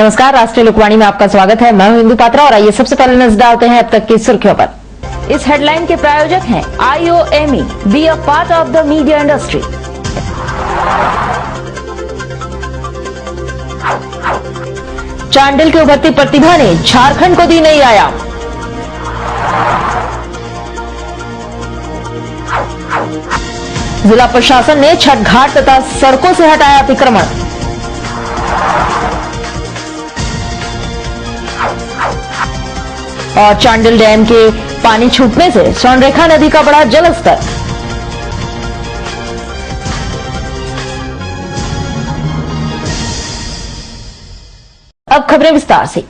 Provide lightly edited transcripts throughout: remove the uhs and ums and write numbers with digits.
नमस्कार, राष्ट्रीय लोकवाणी में आपका स्वागत है। मैं हूं इंदु पात्रा और आइए सबसे पहले नजर डालते हैं अब तक की सुर्खियों पर। इस हेडलाइन के प्रायोजक हैं IOME, be a part of the media industry. Chandil की उभरती प्रतिभा ने झारखंड को दी नई आयाम। जिला प्रशासन ने छठ घाट तथा सड़कों से हटाया अतिक्रमण। और चांडिल डैम के पानी छूटने से स्वर्णरेखा नदी का बढ़ा जलस्तर। अब खबरें विस्तार से।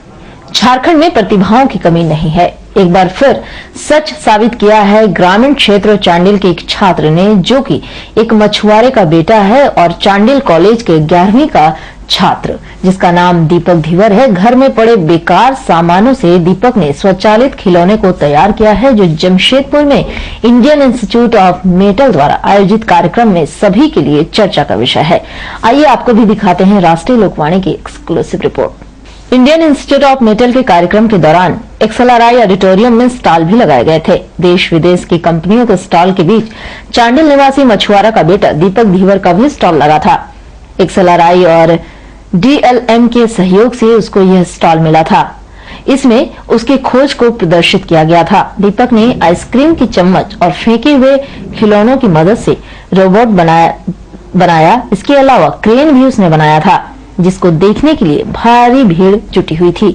झारखंड में प्रतिभाओं की कमी नहीं है। एक बार फिर सच साबित किया है ग्रामीण क्षेत्र चांडिल के एक छात्र ने, जो कि एक मछुआरे का बेटा है और चांडिल कॉलेज के 11वीं का छात्र, जिसका नाम दीपक धीवर है। घर में पड़े बेकार सामानों से दीपक ने स्वचालित खिलौने को तैयार किया है, जो जमशेदपुर में इंडियन इंस्टीट्यूट ऑफ मेटल द्वारा आयोजित कार्यक्रम में सभी के लिए चर्चा का विषय है। आइए आपको भी दिखाते हैं राष्ट्रीय लोकवाणी की exclusive report. Indian institute of metal के कार्यक्रम के दौरान XLRI ऑडिटोरियम में स्टॉल भी लगाए गए थे। देश विदेश की कंपनियों के स्टॉल के बीच चांडिल निवासी मछुआरा का बेटा दीपक धीवर का भी स्टॉल लगा था। XLRI और DLM के सहयोग से उसको यह स्टॉल मिला था। इसमें उसके खोज को प्रदर्शित किया गया था। दीपक ने आइसक्रीम की चम्मच और फेंके हुए खिलौनों की मदद से रोबोट बनाया। इसके अलावा क्रेन भी उसने बनाया था, जिसको देखने के लिए भारी भीड़ जुटी हुई थी।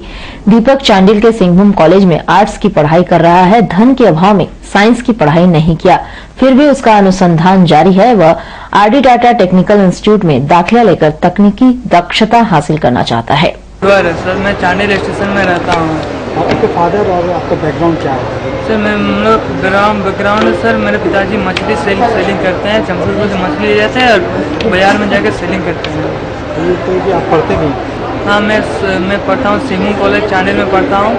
दीपक चांडिल के सिंहभूम कॉलेज में आर्ट्स की पढ़ाई कर रहा है। धन के अभाव में साइंस की पढ़ाई नहीं किया, फिर भी उसका अनुसंधान जारी है। वह RD टाटा टेक्निकल इंस्टीट्यूट में दाखिला लेकर तकनीकी दक्षता हासिल करना चाहता है। सर, मैं चांडिल स्टेशन में रहता हूँ। आपके फादर और आपका बैकग्राउंड क्या है? सर, मैं बैकग्राउंड सर, मेरे पिताजी मछली सेलिंग करते हैं। जमशेदपुर से मछली ले जाते हैं और बाजार में जाकर सेलिंग करते हैं। तो आप पढ़ते भी? हाँ, मैं पढ़ता हूँ सिंहभूम कॉलेज चांडिल में पढ़ता हूँ,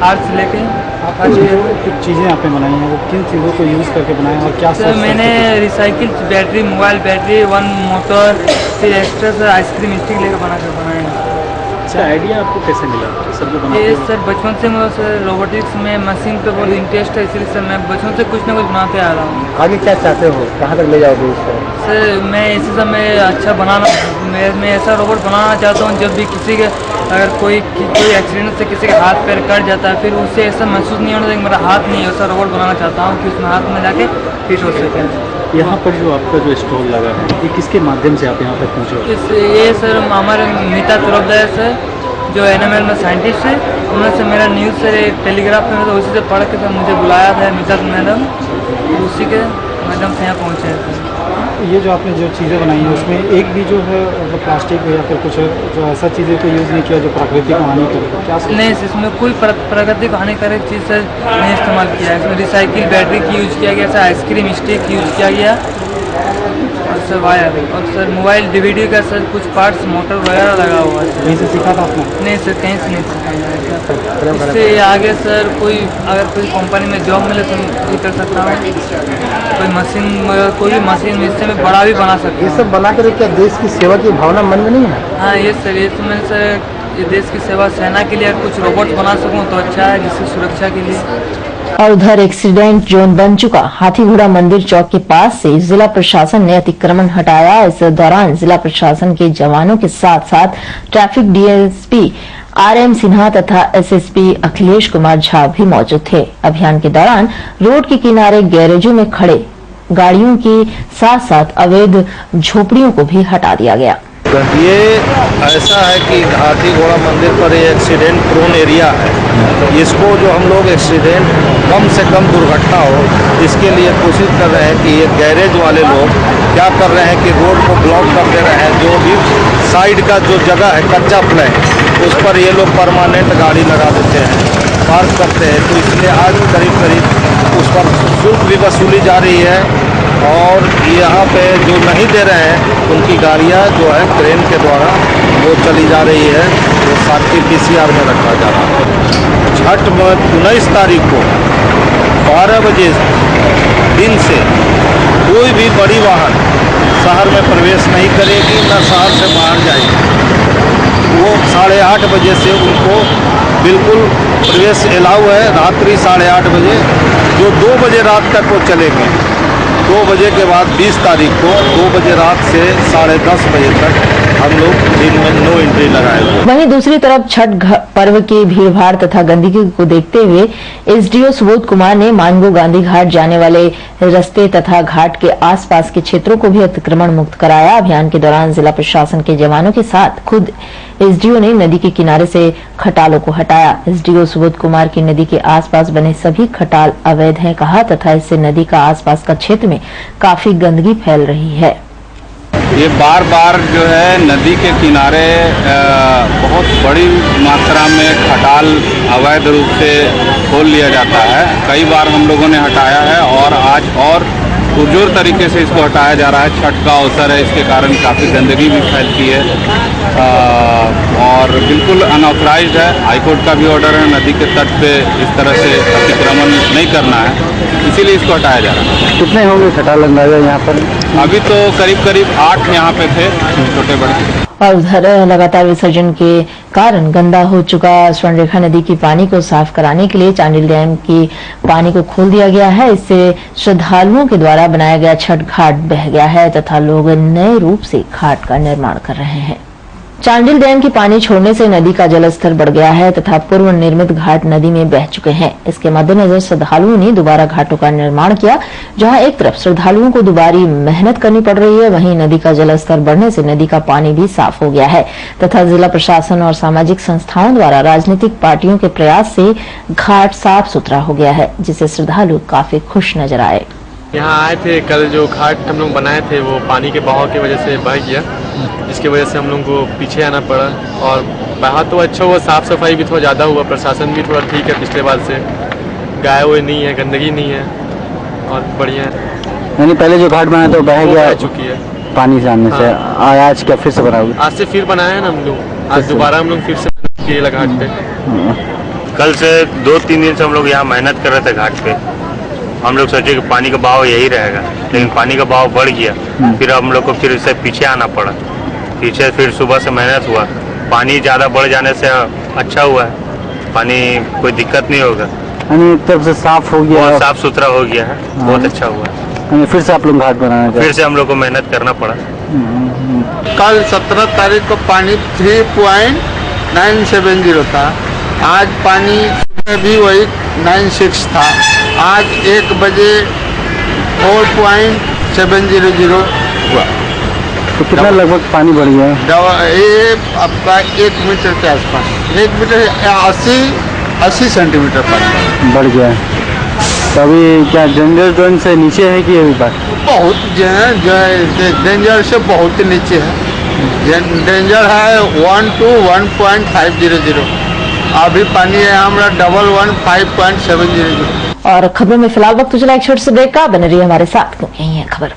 आर्ट्स लेके। कुछ चीज़ें आपने बनाई हैं, वो किन चीज़ों को यूज़ करके बनाए हैं और क्या? सर, मैंने recycle battery, mobile battery, 1 motor, फिर एक्स्ट्रा सर आइसक्रीम स्टिक लेकर बनाए हैं। अच्छा, आइडिया आपको कैसे मिला सबको बनाने? ये सर बचपन से मुझे सर रोबोटिक्स में, मशीन पे बहुत इंटरेस्ट है, इसलिए सर मैं बचपन से कुछ ना कुछ बनाते आ रहा हूँ। आगे क्या चाहते हो, कहाँ तक ले जाओगे इसको? सर, मैं इसी समय अच्छा बनाना, मैं ऐसा रोबोट बनाना चाहता हूँ जब भी किसी के अगर कोई एक्सीडेंट से किसी का हाथ पैर कट जाता है, फिर उससे ऐसा महसूस नहीं होना चाहिए मेरा हाथ नहीं है। ऐसा रोबोट बनाना चाहता हूँ कि उसमें हाथ में जाके फिट हो सके। यहाँ पर जो आपका जो स्टॉल लगा है, ये किसके माध्यम से आप यहाँ तक पहुँचे? ये सर हमारे मीता तुरबदार सर, जो NML में साइंटिस्ट है, उन्होंने से मेरा न्यूज़ से टेलीग्राफ में उसी से पढ़ के मुझे बुलाया था मीता मैडम, उसी के मैडम से यहाँ पहुँचे हैं। ये जो आपने जो चीज़ें बनाई हैं, उसमें एक भी जो है मतलब प्लास्टिक या फिर कुछ जो ऐसा चीज़ें को यूज़ नहीं किया जो प्रकृति को हानि करे? क्या नहीं, इसमें कोई प्रकृति को हानिकारक चीज़ सर नहीं इस्तेमाल किया है। इसमें रिसाइकिल बैटरी की यूज़ किया गया, सर आइसक्रीम स्टिक यूज़ किया गया, और सर वायर, और सर मोबाइल DVD का सर कुछ पार्ट्स मोटर वगैरह लगा हुआ है। कहीं से सीखा था आपने? नहीं सर, कहीं से नहीं सीखा। इससे आगे सर अगर कोई कंपनी में जॉब मिले तो भी कर सकता हूँ। कोई मशीन इससे मैं बड़ा भी बना सकता हूँ। ये सब बना कर क्या देश की सेवा की भावना मन में नहीं है? हाँ, ये सर, ये मैं सर ये देश की सेवा, सेना के लिए कुछ रोबोट बना सकूँ तो अच्छा है, जिसकी सुरक्षा के लिए। और उधर एक्सीडेंट जोन बन चुका हाथी घोड़ा मंदिर चौक के पास से जिला प्रशासन ने अतिक्रमण हटाया। इस दौरान जिला प्रशासन के जवानों के साथ साथ ट्रैफिक DSP RM सिन्हा तथा SSP अखिलेश कुमार झा भी मौजूद थे। अभियान के दौरान रोड के किनारे गैरेजों में खड़े गाड़ियों के साथ साथ अवैध झोपड़ियों को भी हटा दिया गया। ये ऐसा है कि हाथी घोड़ा मंदिर पर ये एक्सीडेंट प्रोन एरिया है। इसको जो हम लोग एक्सीडेंट कम से कम दुर्घटना हो, इसके लिए कोशिश कर रहे हैं कि ये गैरेज वाले लोग क्या कर रहे हैं कि रोड को ब्लॉक कर दे रहे हैं। जो भी साइड का जो जगह है कच्चा प्लेन, उस पर ये लोग परमानेंट गाड़ी लगा देते हैं, पार्क करते हैं। तो इसलिए आज करीब उस पर शुल्क भी वसूली जा रही है, और यहाँ पे जो नहीं दे रहे हैं उनकी गाड़ियाँ जो है क्रेन के द्वारा वो चली जा रही है, वो साक्षी PCR में रखा जा रहा है। छठ में 19 तारीख को 12 बजे दिन से कोई भी बड़ी वाहन शहर में प्रवेश नहीं करेगी, न शहर से बाहर जाएगी। वो 8:30 बजे से उनको बिल्कुल प्रवेश अलाउ है, रात्रि 8:30 बजे, जो 2 बजे रात तक वो चलेंगे। 2 बजे के बाद 20 तारीख को 2 बजे रात से 10:30 बजे तक हम लोग दिन में नो एंट्री लगाए हुए। वहीं दूसरी तरफ छठ पर्व की भीड़भाड़ तथा गंदगी को देखते हुए एसडीओ सुबोध कुमार ने मानगो गांधी घाट जाने वाले रास्ते तथा घाट के आसपास के क्षेत्रों को भी अतिक्रमण मुक्त कराया। अभियान के दौरान जिला प्रशासन के जवानों के साथ खुद एसडीओ ने नदी के किनारे से खटालों को हटाया। एसडीओ सुबोध कुमार की नदी के आसपास बने सभी खटाल अवैध हैं कहा तथा इससे नदी का आसपास का क्षेत्र में काफी गंदगी फैल रही है। ये बार बार जो है नदी के किनारे बहुत बड़ी मात्रा में खटाल अवैध रूप से खोल लिया जाता है। कई बार हम लोगों ने हटाया है और आज और पुरजोर तरीके से इसको हटाया जा रहा है। छठ का अवसर है, इसके कारण काफ़ी गंदगी भी फैलती है और बिल्कुल अनऑथराइज्ड है। हाईकोर्ट का भी ऑर्डर है नदी के तट पे इस तरह से अतिक्रमण नहीं करना है, इसीलिए इसको हटाया जा रहा है। कितने होंगे खटाल अंदाजा यहाँ पर? अभी तो करीब 8 यहाँ पे थे, छोटे बड़े। और उधर लगातार विसर्जन के कारण गंदा हो चुका स्वर्णरेखा नदी की पानी को साफ कराने के लिए चांडिल डैम की पानी को खोल दिया गया है। इससे श्रद्धालुओं के द्वारा बनाया गया छठ घाट बह गया है तथा लोग नए रूप से घाट का निर्माण कर रहे हैं। चांडिल डैम की पानी छोड़ने से नदी का जलस्तर बढ़ गया है तथा पूर्व निर्मित घाट नदी में बह चुके हैं। इसके मद्देनजर श्रद्धालुओं ने दोबारा घाटों का निर्माण किया। जहां एक तरफ श्रद्धालुओं को दोबारी मेहनत करनी पड़ रही है, वहीं नदी का जलस्तर बढ़ने से नदी का पानी भी साफ हो गया है तथा जिला प्रशासन और सामाजिक संस्थाओं द्वारा राजनीतिक पार्टियों के प्रयास से घाट साफ सुथरा हो गया है, जिससे श्रद्धालु काफी खुश नजर आए। यहाँ आए थे, कल जो घाट हम लोग बनाए थे वो पानी के बहाव की वजह से बह गया, जिसकी वजह से हम लोग को पीछे आना पड़ा। और बहा तो अच्छा हुआ, साफ़ सफाई भी थोड़ा ज़्यादा हुआ, प्रशासन भी थोड़ा ठीक है पिछले बार से, गाय हुए नहीं है, गंदगी नहीं है और बढ़िया है। यानी पहले जो घाट बना था बह गया, बह चुकी है पानी सामने से। आज क्या फिर से बनाओगे? आज से फिर बनाया है ना हम लोग, आज दोबारा हम लोग फिर से किए घाट पे। कल से 2-3 दिन से हम लोग यहाँ मेहनत कर रहे थे घाट पे। हम लोग सोचे कि पानी का बहाव यही रहेगा, लेकिन पानी का बहाव बढ़ गया। फिर हम लोग को फिर इससे पीछे आना पड़ा। पीछे फिर सुबह से मेहनत हुआ, पानी ज़्यादा बढ़ जाने से अच्छा हुआ है, पानी कोई दिक्कत नहीं होगा। यानी तब से साफ हो गया, साफ सुथरा हो गया है, बहुत अच्छा हुआ है। फिर से आप लोग घाट बनाना चाहिए, फिर से हम लोग को मेहनत करना पड़ा। कल 17 तारीख को पानी 3.970 था, आज पानी भी वही 96 था। आज 1 बजे 4.700 हुआ। तो कितना लगभग पानी बढ़ गया है? ये आपका 1 मीटर के आसपास, 1 मीटर 80 सेंटीमीटर पानी बढ़ गया है। तो अभी क्या डेंजर जोन से नीचे है कि अभी बात? बहुत डेंजर से बहुत नीचे है। डेंजर है 1 to 1.500। अभी पानी है हमारा 115.700। और खबरों में फिलहाल वक्त चला एक छोटे से ब्रेक का, बने रहिए हमारे साथ क्योंकि यही है खबर।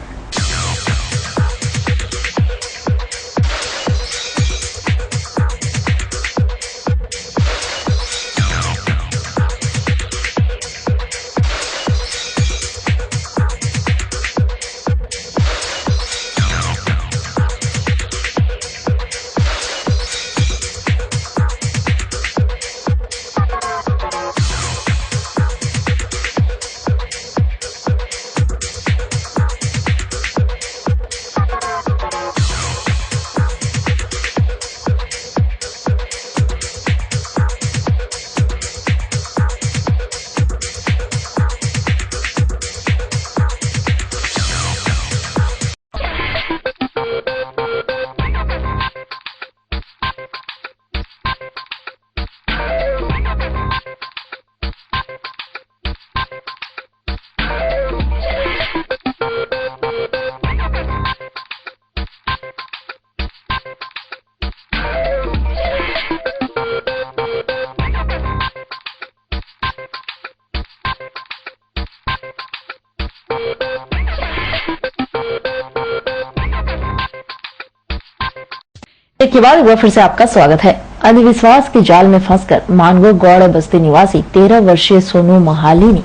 के बाद एक बार फिर से आपका स्वागत है। अंधविश्वास के जाल में फंसकर मानगो गौड़ बस्ती निवासी 13 वर्षीय सोनू महाली ने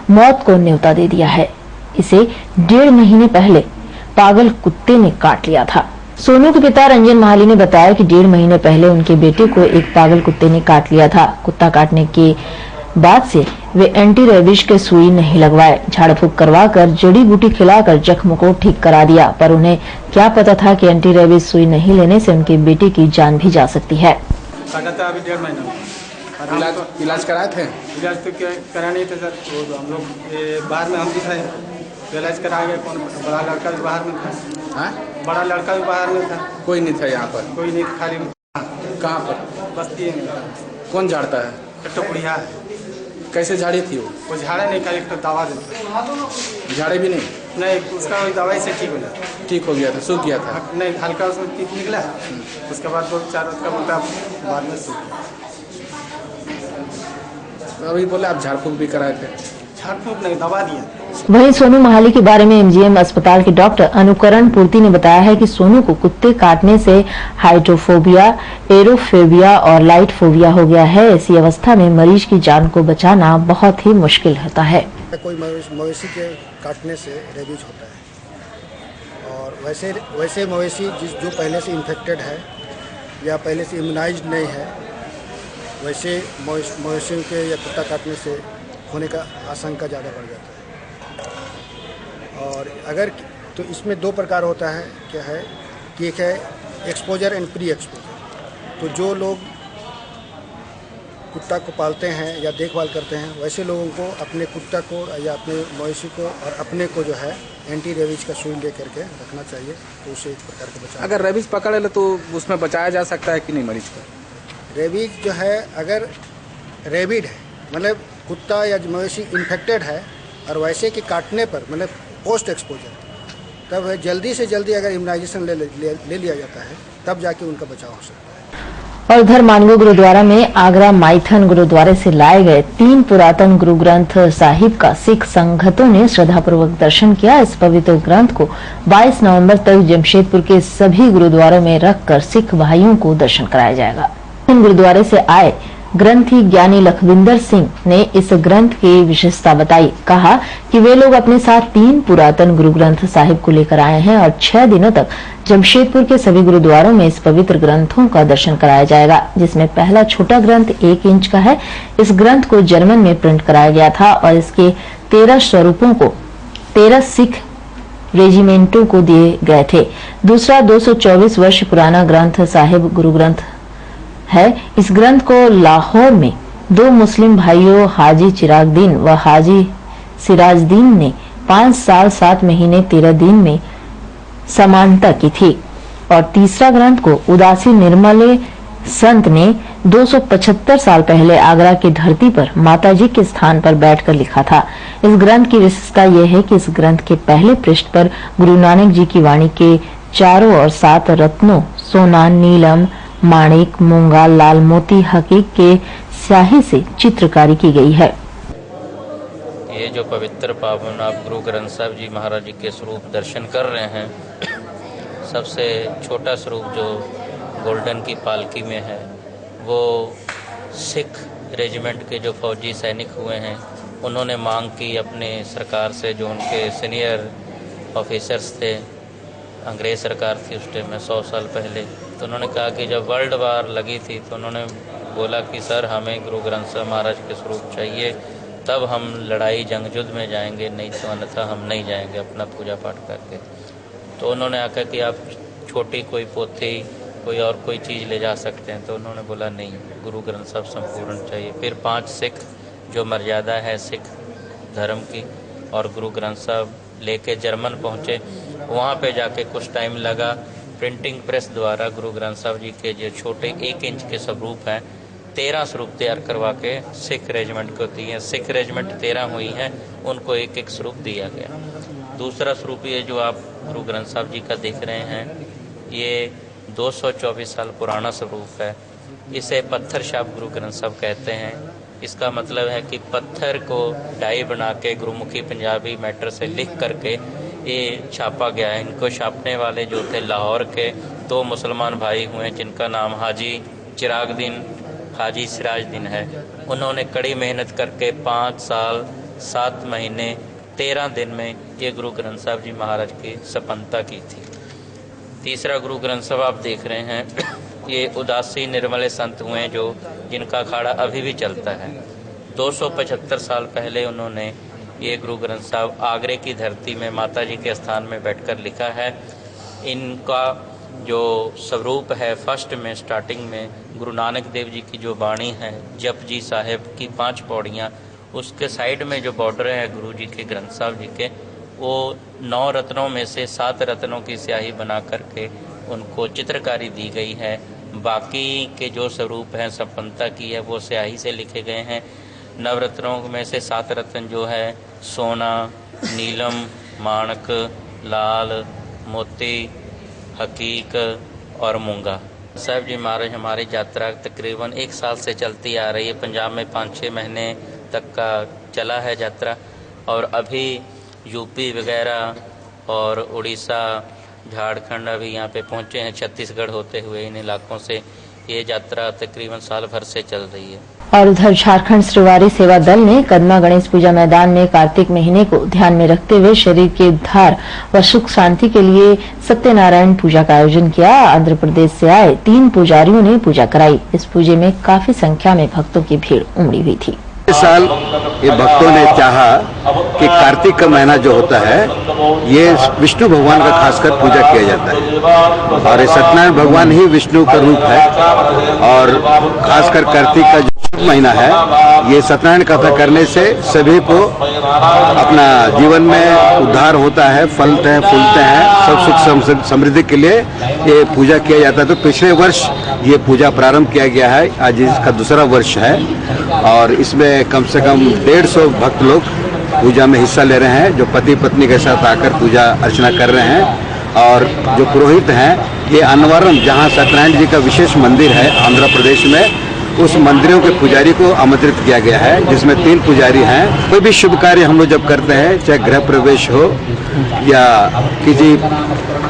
मौत को न्योता दे दिया है। इसे 1.5 महीने पहले पागल कुत्ते ने काट लिया था। सोनू के पिता रंजन महाली ने बताया कि 1.5 महीने पहले उनके बेटे को एक पागल कुत्ते ने काट लिया था। कुत्ता काटने के बाद से वे एंटी रेबीज के सुई नहीं लगवाए, झाड़ फूक करवाकर जड़ी बूटी खिलाकर जख्म को ठीक करा दिया, पर उन्हें क्या पता था कि एंटी रेबीज सुई नहीं लेने से उनके बेटे की जान भी जा सकती है। अभी 1.5 महीना इलाज कराए थे? इलाज तो करा नहीं थे सर, वो हम लोग बाहर में हम भी थे, इलाज करा गए। कौन बड़ा लड़का भी बाहर में था। हाँ? बड़ा लड़का भी बाहर में था। कोई नहीं था यहाँ पर? कोई नहीं, खाली कहाँ पर? बस्ती में। कौन झाड़ता है? एक तो बुढ़िया है। कैसे झाड़ी थी वो झाड़े नहीं, खाली एक तो दवा देते। झाड़े भी नहीं? नहीं, उसका दवाई से ठीक हो जाता। ठीक हो गया था, सूख गया था? नहीं, हल्का उसमें टीप निकला, उसके बाद 2-4 रोज का मोटा बाद में सूख गया। अभी बोले आप झाड़ फूक भी कराए थे? झाड़ फूक नहीं, दवा दिया। वहीं सोनू महाली के बारे में एमजीएम अस्पताल के डॉक्टर अनुकरण पूर्ति ने बताया है कि सोनू को कुत्ते काटने से हाइड्रोफोबिया, एरोफोबिया और लाइटफोबिया हो गया है। ऐसी अवस्था में मरीज की जान को बचाना बहुत ही मुश्किल होता है। कोई मवेशी के काटने से रेबीज होता है, और वैसे मवेशी जो पहले से इन्फेक्टेड है या पहले से इम्यूनाइज्ड नहीं है, वैसे मवेशियों के या कुत्ता काटने से होने का आशंका ज़्यादा बढ़ जाता है। और अगर तो इसमें 2 प्रकार होता है, क्या है कि एक है एक्सपोजर एंड प्री एक्सपोजर। तो जो लोग कुत्ता को पालते हैं या देखभाल करते हैं, वैसे लोगों को अपने कुत्ता को या अपने मवेशी को और अपने को जो है एंटी रेबीज का सुई ले करके रखना चाहिए, तो उसे एक प्रकार का बचाव। अगर रेबीज पकड़ ले तो उसमें बचाया जा सकता है कि नहीं मरीज को? रेबीज जो है, अगर रेबिड है मतलब कुत्ता या मवेशी इन्फेक्टेड है और वैसे कि काटने पर मतलब पोस्ट एक्सपोजर, तब जल्दी से जल्दी अगर इम्यूनाइजेशन ले लिया जाता है, तब जाके उनका बचाव हो सकता है। और उधर मानगो गुरुद्वारा में आगरा माइथन गुरुद्वारे से लाए गए 3 पुरातन गुरु ग्रंथ साहिब का सिख संगतों ने श्रद्धापूर्वक दर्शन किया। इस पवित्र ग्रंथ को 22 नवंबर तक जमशेदपुर के सभी गुरुद्वारों में रखकर सिख भाइयों को दर्शन कराया जाएगा। गुरुद्वारे से आए ग्रंथी ज्ञानी लखविंदर सिंह ने इस ग्रंथ की विशेषता बताई। कहा कि वे लोग अपने साथ 3 पुरातन गुरु ग्रंथ साहिब को लेकर आए हैं और 6 दिनों तक जमशेदपुर के सभी गुरुद्वारों में इस पवित्र ग्रंथों का दर्शन कराया जाएगा, जिसमें पहला छोटा ग्रंथ 1 इंच का है। इस ग्रंथ को जर्मन में प्रिंट कराया गया था और इसके 13 स्वरूपों को 13 सिख रेजिमेंटों को दिए गए थे। दूसरा 224 वर्ष पुराना ग्रंथ साहिब गुरु ग्रंथ है। इस ग्रंथ को लाहौर में 2 मुस्लिम भाइयों हाजी चिरागदीन व हाजी सिराजदीन ने 5 साल 7 महीने 13 दिन में समानता की थी। और तीसरा ग्रंथ को उदासी निर्मले संत ने 275 साल पहले आगरा की धरती पर माताजी के स्थान पर बैठकर लिखा था। इस ग्रंथ की विशेषता यह है कि इस ग्रंथ के पहले पृष्ठ पर गुरु नानक जी की वाणी के चारों ओर 7 रत्नों सोना, नीलम, माणिक, मूंगा, लाल मोती, हकीक के स्याही से चित्रकारी की गई है। ये जो पवित्र पावन आप गुरु ग्रंथ साहिब जी महाराज जी के स्वरूप दर्शन कर रहे हैं, सबसे छोटा स्वरूप जो गोल्डन की पालकी में है, वो सिख रेजिमेंट के जो फौजी सैनिक हुए हैं, उन्होंने मांग की अपने सरकार से, जो उनके सीनियर ऑफिसर्स थे, अंग्रेज सरकार थी उस टाइम में 100 साल पहले, तो उन्होंने कहा कि जब वर्ल्ड वार लगी थी तो उन्होंने बोला कि सर हमें गुरु ग्रंथ साहिब महाराज के स्वरूप चाहिए, तब हम लड़ाई जंगजुद्ध में जाएंगे, नहीं तो अन्यथा हम नहीं जाएंगे अपना पूजा पाठ करके। तो उन्होंने आकर कि आप छोटी कोई पोथी कोई और कोई चीज़ ले जा सकते हैं, तो उन्होंने बोला नहीं, गुरु ग्रंथ साहिब संपूर्ण चाहिए। फिर 5 सिख जो मर्यादा है सिख धर्म की, और गुरु ग्रंथ साहिब लेके जर्मन पहुँचे। वहाँ पे जाके कुछ टाइम लगा, प्रिंटिंग प्रेस द्वारा गुरु ग्रंथ साहिब जी के जो छोटे 1 इंच के स्वरूप हैं, 13 स्वरूप तैयार करवा के सिख रेजिमेंट को दिए। सिख रेजिमेंट 13 हुई हैं, उनको 1-1 स्वरूप दिया गया। दूसरा स्वरूप ये जो आप गुरु ग्रंथ साहिब जी का देख रहे हैं, ये 224 साल पुराना स्वरूप है। इसे पत्थर छाप गुरु ग्रंथ साहिब कहते हैं। इसका मतलब है कि पत्थर को डाई बना के गुरुमुखी पंजाबी मैटर से लिख करके ये छापा गया है। इनको छापने वाले जो थे लाहौर के 2 मुसलमान भाई हुए, जिनका नाम हाजी चिरागदीन, हाजी सिराजदीन है। उन्होंने कड़ी मेहनत करके 5 साल 7 महीने 13 दिन में ये गुरु ग्रंथ साहिब जी महाराज की संपन्नता की थी। तीसरा गुरु ग्रंथ साहब आप देख रहे हैं, ये उदासी निर्मले संत हुए जो जिनका अखाड़ा अभी भी चलता है। 275 साल पहले उन्होंने ये गुरु ग्रंथ साहब आगरे की धरती में माता जी के स्थान में बैठकर लिखा है। इनका जो स्वरूप है, फर्स्ट में स्टार्टिंग में गुरु नानक देव जी की जो वाणी है, जप जी साहेब की 5 पौड़ियाँ, उसके साइड में जो बॉर्डर है गुरु जी के ग्रंथ साहब जी के, वो 9 रत्नों में से 7 रत्नों की स्याही बना करके उनको चित्रकारी दी गई है। बाकी के जो स्वरूप हैं संपन्नता की है वो स्याही से लिखे गए हैं। नवरत्नों में से 7 रत्न जो है सोना, नीलम, माणक, लाल, मोती, हकीक और मूंगा। साहब जी महाराज हमारी यात्रा तकरीबन 1 साल से चलती आ रही है। पंजाब में 5-6 महीने तक का चला है यात्रा, और अभी यूपी वगैरह और उड़ीसा, झारखंड अभी यहाँ पे पहुँचे हैं, छत्तीसगढ़ होते हुए इन इलाकों से ये यात्रा तकरीबन साल भर से चल रही है। और उधर झारखंड श्रीवारी सेवा दल ने कदमा गणेश पूजा मैदान में कार्तिक महीने को ध्यान में रखते हुए शरीर के उद्धार व सुख शांति के लिए सत्यनारायण पूजा का आयोजन किया। आंध्र प्रदेश से आए 3 पुजारियों ने पूजा कराई। इस पूजे में काफी संख्या में भक्तों की भीड़ उमड़ी हुई थी। इस साल ये भक्तों ने चाहा कि कार्तिक का महीना जो होता है ये विष्णु भगवान का खासकर पूजा किया जाता है, और ये सत्यनारायण भगवान ही विष्णु का रूप है। और खासकर कार्तिक का जो महीना है, ये सत्यनारायण कथा करने से सभी को अपना जीवन में उद्धार होता है, फलते हैं, फूलते हैं, सब सुख समृद्धि के लिए ये पूजा किया जाता है। तो पिछले वर्ष ये पूजा प्रारंभ किया गया है, आज इसका दूसरा वर्ष है, और इसमें कम से कम 150 भक्त लोग पूजा में हिस्सा ले रहे हैं, जो पति पत्नी के साथ आकर पूजा अर्चना कर रहे हैं। और जो पुरोहित हैं, ये अनवरम, जहाँ सत्यनारायण जी का विशेष मंदिर है आंध्र प्रदेश में, उस मंदिरों के पुजारी को आमंत्रित किया गया है, जिसमें 3 पुजारी हैं। कोई भी शुभ कार्य हम लोग जब करते हैं, चाहे गृह प्रवेश हो या किसी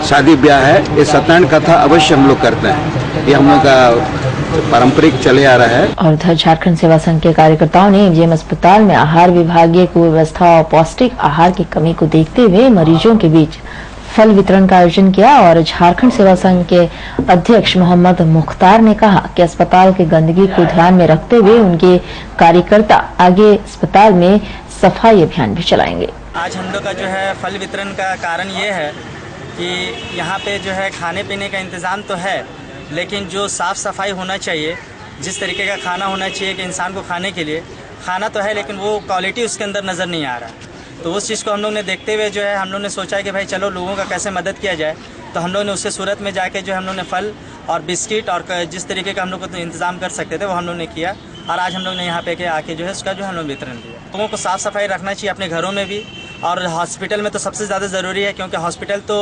शादी ब्याह है, ये सत्यनारायण कथा अवश्य हम लोग करते हैं। ये हम लोग का पारंपरिक चले आ रहा है। और उधर झारखंड सेवा संघ के कार्यकर्ताओं ने एमजीएम अस्पताल में आहार विभागीय कुव्यवस्था और पौष्टिक आहार की कमी को देखते हुए मरीजों के बीच फल वितरण का आयोजन किया। और झारखंड सेवा संघ के अध्यक्ष मोहम्मद मुख्तार ने कहा कि अस्पताल की गंदगी को ध्यान में रखते हुए उनके कार्यकर्ता आगे अस्पताल में सफाई अभियान भी चलाएंगे। आज हम लोग का जो है फल वितरण का कारण ये है कि यहाँ पे जो है खाने पीने का इंतज़ाम तो है, लेकिन जो साफ़ सफाई होना चाहिए, जिस तरीके का खाना होना चाहिए कि इंसान को खाने के लिए, खाना तो है लेकिन वो क्वालिटी उसके अंदर नज़र नहीं आ रहा। तो उस चीज़ को हम लोग ने देखते हुए जो है हम लोग ने सोचा कि भाई चलो लोगों का कैसे मदद किया जाए। तो हम लोग ने उससे सूरत में जाके जो हम लोग ने फल और बिस्किट और जिस तरीके का हम लोग को तो इंतज़ाम कर सकते थे वो हम लोग ने किया, और आज हम लोग ने यहाँ पे के आके जो है उसका जो हम लोग वितरण दिया। लोगों को साफ़ सफाई रखना चाहिए अपने घरों में भी, और हॉस्पिटल में तो सबसे ज़्यादा ज़रूरी है, क्योंकि हॉस्पिटल तो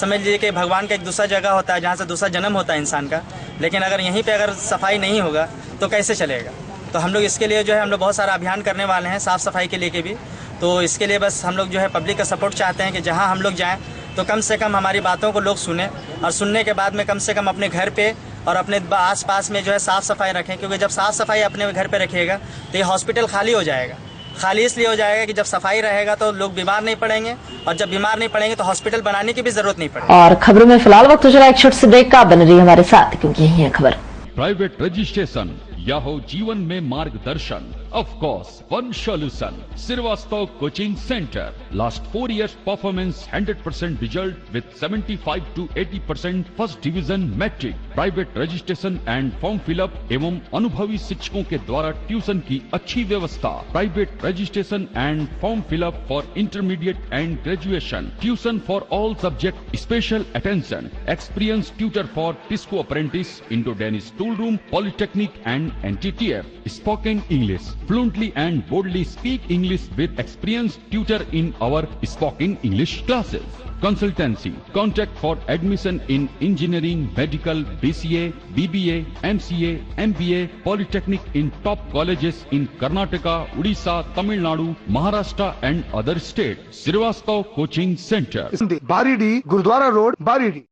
समझ लीजिए कि भगवान का एक दूसरा जगह होता है जहाँ से दूसरा जन्म होता है इंसान का। लेकिन अगर यहीं पे अगर सफाई नहीं होगा तो कैसे चलेगा। तो हम लोग इसके लिए जो है हम लोग बहुत सारा अभियान करने वाले हैं साफ़ सफाई के लेके भी। तो इसके लिए बस हम लोग जो है पब्लिक का सपोर्ट चाहते हैं कि जहाँ हम लोग जाएँ तो कम से कम हमारी बातों को लोग सुने, और सुनने के बाद में कम से कम अपने घर पे और अपने आस-पास में जो है साफ़ सफाई रखें। क्योंकि जब साफ़ सफाई अपने घर पे रखिएगा तो ये हॉस्पिटल खाली हो जाएगा। खाली इसलिए हो जाएगा कि जब सफाई रहेगा तो लोग बीमार नहीं पड़ेंगे, और जब बीमार नहीं पड़ेंगे तो हॉस्पिटल बनाने की भी जरूरत नहीं पड़ेगी। और खबरों में फिलहाल वक्त हो चला एक छोटे से ब्रेक का। बन रही हमारे साथ, क्योंकि यही है खबर। प्राइवेट रजिस्ट्रेशन या हो जीवन में मार्गदर्शन, of course one solution, Srivastava Coaching Center. Last 4 years performance 100% result with 75 to 80% first division metric. Private registration and form fill up एवं अनुभवी शिक्षकों के द्वारा ट्यूशन की अच्छी व्यवस्था। Private registration and form fill up for intermediate and graduation. Tuition for all subject, special attention, experience tutor for TISCO apprentice, Indo Danish tool room, polytechnic and NTTF. Spoken English. Fluently and boldly speak English with experienced tutor in our spoken English classes. Consultancy. Contact for admission in engineering, medical, BCA, BBA, MCA, MBA, Polytechnic in top colleges in Karnataka, Odisha, Tamil Nadu, Maharashtra and other states. Srivastava Coaching Center. Baridih, Gurudwara road, Baridih.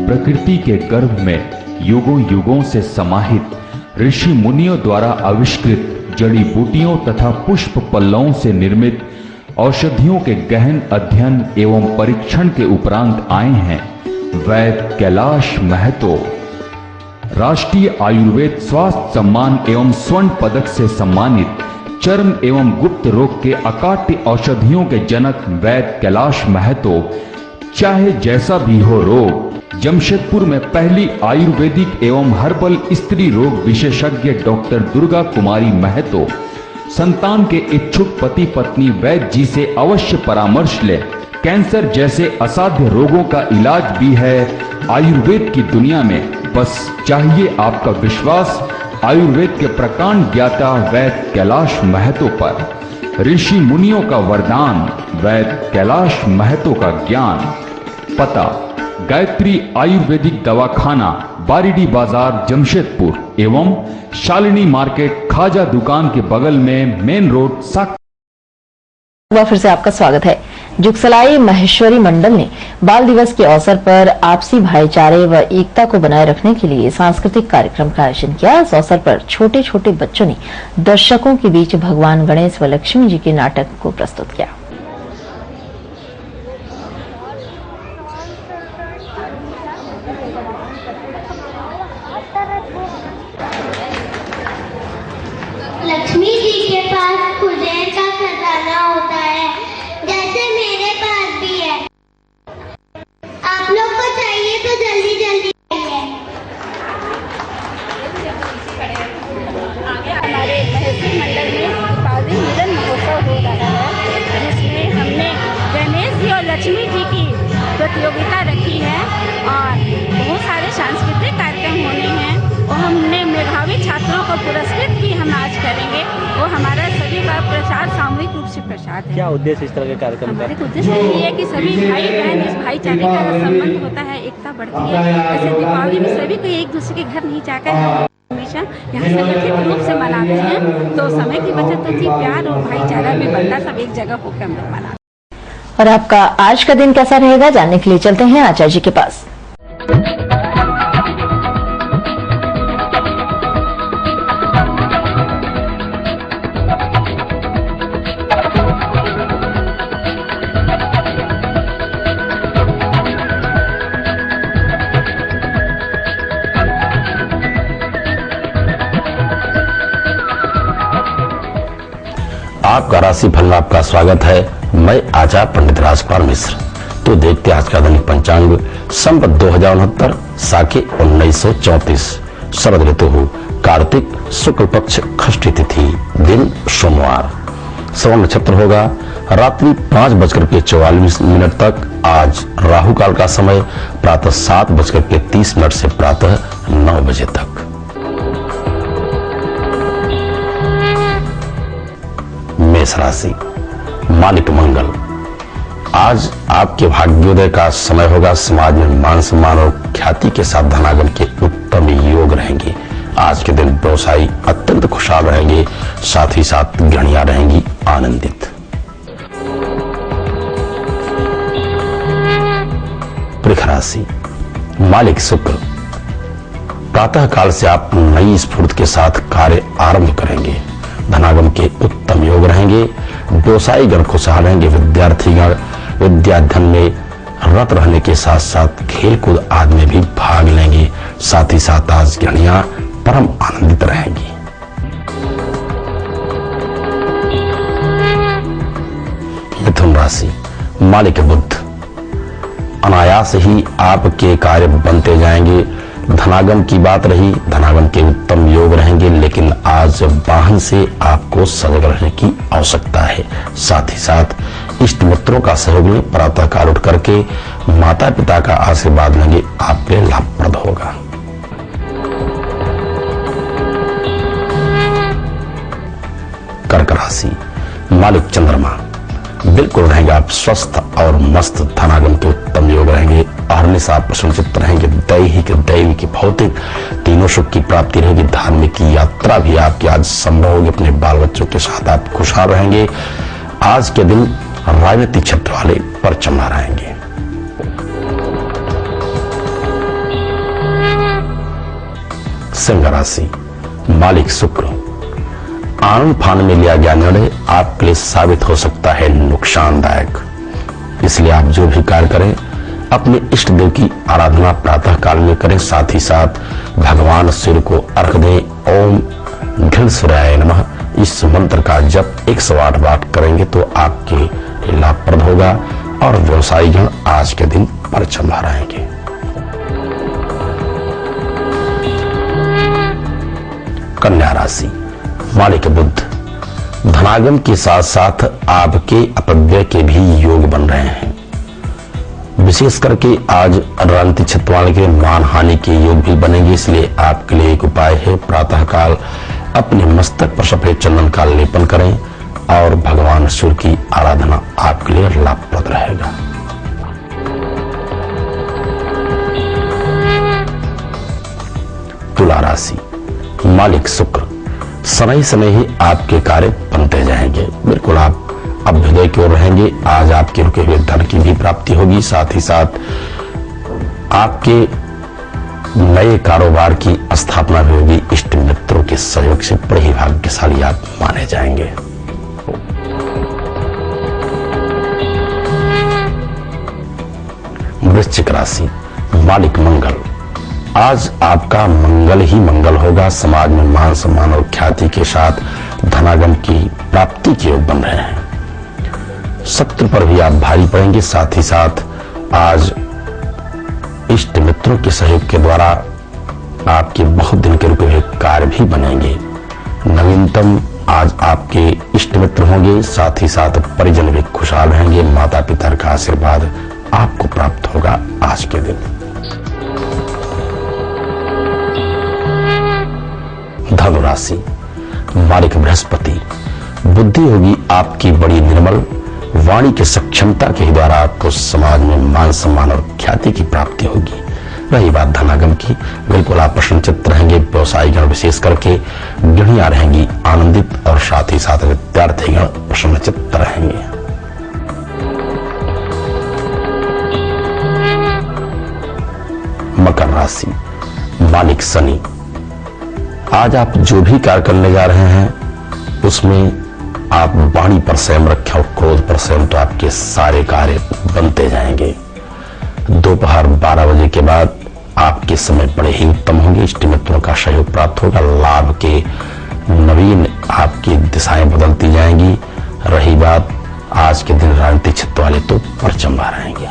प्रकृति के गर्भ में युगों युगों से समाहित ऋषि मुनियों द्वारा आविष्कृत जड़ी बूटियों तथा पुष्प पल्लवों से निर्मित औषधियों के गहन अध्ययन एवं परीक्षण के उपरांत आए हैं वैद्य कैलाश महतो। राष्ट्रीय आयुर्वेद स्वास्थ्य सम्मान एवं स्वर्ण पदक से सम्मानित चर्म एवं गुप्त रोग के अकाट्य औषधियों के जनक वैद्य कैलाश महतो, चाहे जैसा भी हो रोग, जमशेदपुर में पहली आयुर्वेदिक एवं हर्बल स्त्री रोग विशेषज्ञ डॉक्टर दुर्गा कुमारी महतो संतान के इच्छुक पति पत्नी वैद्य जी से अवश्य परामर्श ले। कैंसर जैसे असाध्य रोगों का इलाज भी है आयुर्वेद की दुनिया में, बस चाहिए आपका विश्वास आयुर्वेद के प्रकांड ज्ञाता वैद्य कैलाश महतो पर। ऋषि मुनियों का वरदान, वैद्य कैलाश महतो का ज्ञान। पता गायत्री आयुर्वेदिक दवाखाना, बारीडी बाजार, जमशेदपुर एवं शालिनी मार्केट खाजा दुकान के बगल में मेन रोड साक। फिर से आपका स्वागत है। जुगसलाई महेश्वरी मंडल ने बाल दिवस के अवसर पर आपसी भाईचारे व एकता को बनाए रखने के लिए सांस्कृतिक कार्यक्रम का आयोजन किया। इस अवसर पर छोटे छोटे बच्चों ने दर्शकों के बीच भगवान गणेश व लक्ष्मी जी के नाटक को प्रस्तुत किया। लक्ष्मी जी के पास कुबेर का खजाना होता है, जैसे मेरे पास भी है। आप लोग को चाहिए तो जल्दी जल्दी हमारे महेश्वरी मंडल में दीपावली मिलन महोत्सव हो रहा है, जिसमें हमने गणेश जी और लक्ष्मी जी की प्रतियोगिता रखी है और बहुत सारे सांस्कृतिक कार्यक्रम होने हैं और हमने मेधावी छात्रों को पुरस्कृत भी हम आज करेंगे। वो हमारा सभी का प्रसाद सामूहिक रूप से प्रसाद है। क्या उद्देश्य इस तरह के कार्यक्रम का? हमारे उद्देश्य ये है कि सभी भाई बहन इस भाईचारे का संबंध होता है, एकता बढ़ती है। ऐसे दीपावली में सभी को एक दूसरे के घर नहीं जाकर हमेशा यहाँ संगठित रूप से मनाते हैं, तो समय की बचत होती, प्यार और भाईचारा भी बढ़ता, सब एक जगह होकर हम लोग मनाते हैं। और आपका आज का दिन कैसा रहेगा जानने के लिए चलते हैं आचार्य जी के पास। आपका राशि फल में आपका स्वागत है। मैं आचार्य पंडित राजकुमार मिश्र। तो देखते आज का दैनिक पंचांग। संवत 2069, साके 1934, शरद ऋतु हो कार्तिक, शुक्ल पक्ष, षष्ठी तिथि, दिन सोमवार। श्रवण नक्षत्र होगा रात्रि 5:44 तक। आज राहु काल का समय प्रातः 7:30 से प्रातः 9 बजे तक। मेष राशि, मालिक मंगल। आज आपके भाग्योदय का समय होगा। समाज में मान सम्मान और ख्याति के साथ धनागम के उत्तम योग रहेंगे। आज के दिन व्यवसायी अत्यंत खुशहाल रहेंगे, साथ ही साथ गृहिणियां रहेंगी आनंदित। वृष राशि, मालिक शुक्र। प्रातः काल से आप नई स्फूर्ति के साथ कार्य आरंभ करेंगे। धनागम के उत्तम योग रहेंगे। व्यवसायी गण खुशहाल रहेंगे। विद्यार्थीगण विद्याध्ययन में रत रहने के साथ साथ खेलकूद आदि में भी भाग लेंगे। साथ ही साथ आज गृहिणियां परम आनंदित रहेंगी। मिथुन राशि, मालिक बुध। अनायास ही आपके कार्य बनते जाएंगे। धनागम की बात रही, धनागम के उत्तम योग रहेंगे, लेकिन आज वाहन से आपको सजग रहने की आवश्यकता है। साथ ही साथ इष्ट मित्रों का सहयोग लें। प्रातः काल उठ करके माता पिता का आशीर्वाद लेंगे, आपके लाभप्रद होगा। कर्क राशि, मालिक चंद्रमा। बिल्कुल रहेंगे आप स्वस्थ और मस्त। धनागम के उत्तम योग रहेंगे। अहर्निश आप प्रसन्नचित्त रहेंगे। दैहिक दैविक भौतिक तीनों सुख की प्राप्ति रहेगी। धार्मिक की यात्रा भी आपकी आज संभव होगी। अपने बाल बच्चों के साथ आप खुशहाल रहेंगे। आज के दिन राजनीतिक क्षेत्र वाले पर चमना रहेंगे। सिंह राशि, मालिक शुक्र। आनन फान में लिया गया निर्णय आपके लिए साबित हो सकता है नुकसानदायक। इसलिए आप जो भी कार्य करें अपने इष्ट देव की आराधना प्रातः काल में करें, साथ ही साथ भगवान सूर्य को अर्घ दें। ओम घृण सूर्याय नमः इस मंत्र का जप 108 बार करेंगे तो आपके लिए लाभप्रद होगा और व्यवसायी गण आज के दिन परचम लहराएंगे। कन्या राशि, मालिक बुध धनागम के साथ साथ आपके अपव्यय के भी योग बन रहे हैं। विशेष करके आज रणनीति छतवाल के मान हानि के योग भी बनेंगे। इसलिए आपके लिए एक उपाय है, प्रातःकाल अपने मस्तक पर सफेद चंदन का लेपन करें और भगवान सूर्य की आराधना आपके लिए लाभप्रद रहेगा। तुला राशि, मालिक शुक्र समय समय ही आपके कार्य बनते जाएंगे। बिल्कुल आप अभ्युदय की ओर रहेंगे। आज आपके रुके हुए धन की भी प्राप्ति होगी, साथ ही साथ आपके नए कारोबार की स्थापना भी होगी। इष्ट मित्रों के सहयोग से बड़े ही भाग्यशाली आप माने जाएंगे। वृश्चिक राशि, मालिक मंगल आज आपका मंगल ही मंगल होगा। समाज में मान सम्मान और ख्याति के साथ धनागम की प्राप्ति के योग बन रहे हैं। शत्रु पर भी आप भारी पड़ेंगे। साथ ही साथ आज इष्ट मित्रों के सहयोग के द्वारा आपके बहुत दिन के रुके हुए कार्य भी बनेंगे। नवीनतम आज आपके इष्ट मित्र होंगे। साथ ही साथ परिजन भी खुशहाल रहेंगे। माता पिता का आशीर्वाद आपको प्राप्त होगा आज के दिन। धनु राशि, मालिक बृहस्पति बुद्धि होगी आपकी बड़ी निर्मल। वाणी की सक्षमता के द्वारा आपको समाज में मान सम्मान और ख्याति की प्राप्ति होगी। रही बात धनागम की, बिल्कुल आप प्रसन्नचित्त रहेंगे। व्यवसायी गण विशेष करके गृहिणियां रहेंगी आनंदित और साथ ही साथ विद्यार्थी गण प्रसन्नचित्त रहेंगे। मकर राशि, मालिक शनि आज आप जो भी कार्य करने जा रहे हैं उसमें आप वाणी पर संयम रखें और क्रोध पर संयम, तो आपके सारे कार्य बनते जाएंगे। दोपहर 12 बजे के बाद आपके समय बड़े ही उत्तम होंगे। इष्ट मित्रों का सहयोग प्राप्त होगा। लाभ के नवीन आपकी दिशाएं बदलती जाएंगी। रही बात आज के दिन राजनीति क्षेत्र वाले तो परचम लहराएंगे।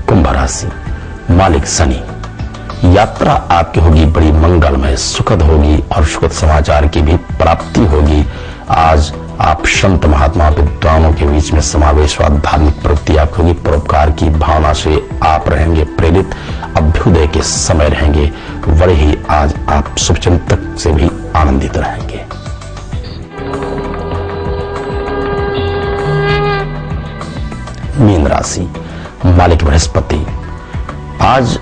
कुंभ राशि, मालिक शनि यात्रा आपकी होगी बड़ी मंगलमय, सुखद होगी और सुखद समाचार की भी प्राप्ति होगी। आज आप संत महात्मा विद्वानों के बीच में समावेश व धार्मिक प्रवृत्ति आपकी होगी। परोपकार की भावना से आप रहेंगे प्रेरित। अभ्युदय के समय रहेंगे। बड़े ही आज आप शुभचिंतक से भी आनंदित रहेंगे। मीन राशि, मालिक बृहस्पति आज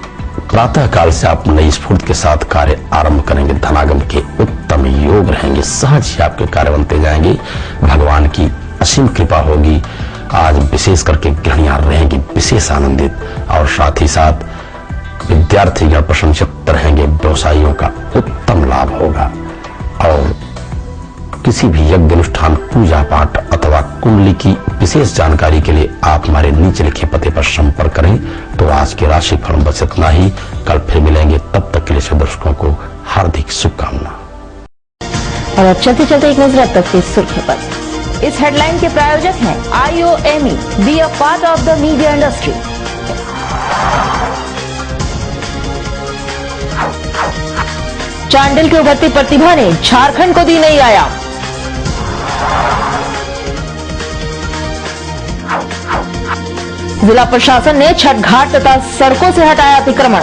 प्रातः काल से आप नई स्फूर्ति के साथ कार्य आरंभ करेंगे। धनागम के उत्तम योग रहेंगे। सहज ही आपके कार्य बनते जाएंगे। भगवान की असीम कृपा होगी। आज विशेष करके गृहिणियां रहेंगी विशेष आनंदित और साथ ही साथ विद्यार्थीगण प्रसन्नचित्त रहेंगे। व्यवसायियों का उत्तम लाभ होगा और किसी भी यज्ञ अनुष्ठान, पूजा पाठ अथवा कुंडली की विशेष जानकारी के लिए आप हमारे नीचे लिखे पते पर संपर्क करें। तो आज के राशि फल बस इतना ही। कल फिर मिलेंगे, तब तक के लिए दर्शकों को हार्दिक शुभकामना। और अब चलते चलते एक नजर अब तक की सुर्खियों पर। इस हेडलाइन के प्रायोजक हैं IOME, be a part of the media industry. Chandil की उभरती प्रतिभा ने झारखंड को दी नई आयाम। जिला प्रशासन ने छठ घाट तथा सड़कों से हटाया अतिक्रमण।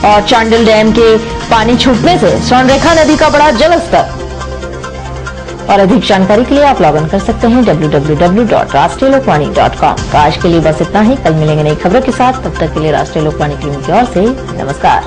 और चांडिल डैम के पानी छूटने से स्वर्णरेखा नदी का बढ़ा जलस्तर। और अधिक जानकारी के लिए आप लॉग इन कर सकते हैं www.rashtriyalokvani.com। तो आज के लिए बस इतना ही। कल मिलेंगे नई खबरों के साथ। तब तक के लिए राष्ट्रीय लोकवाणी टीम की ओर से नमस्कार।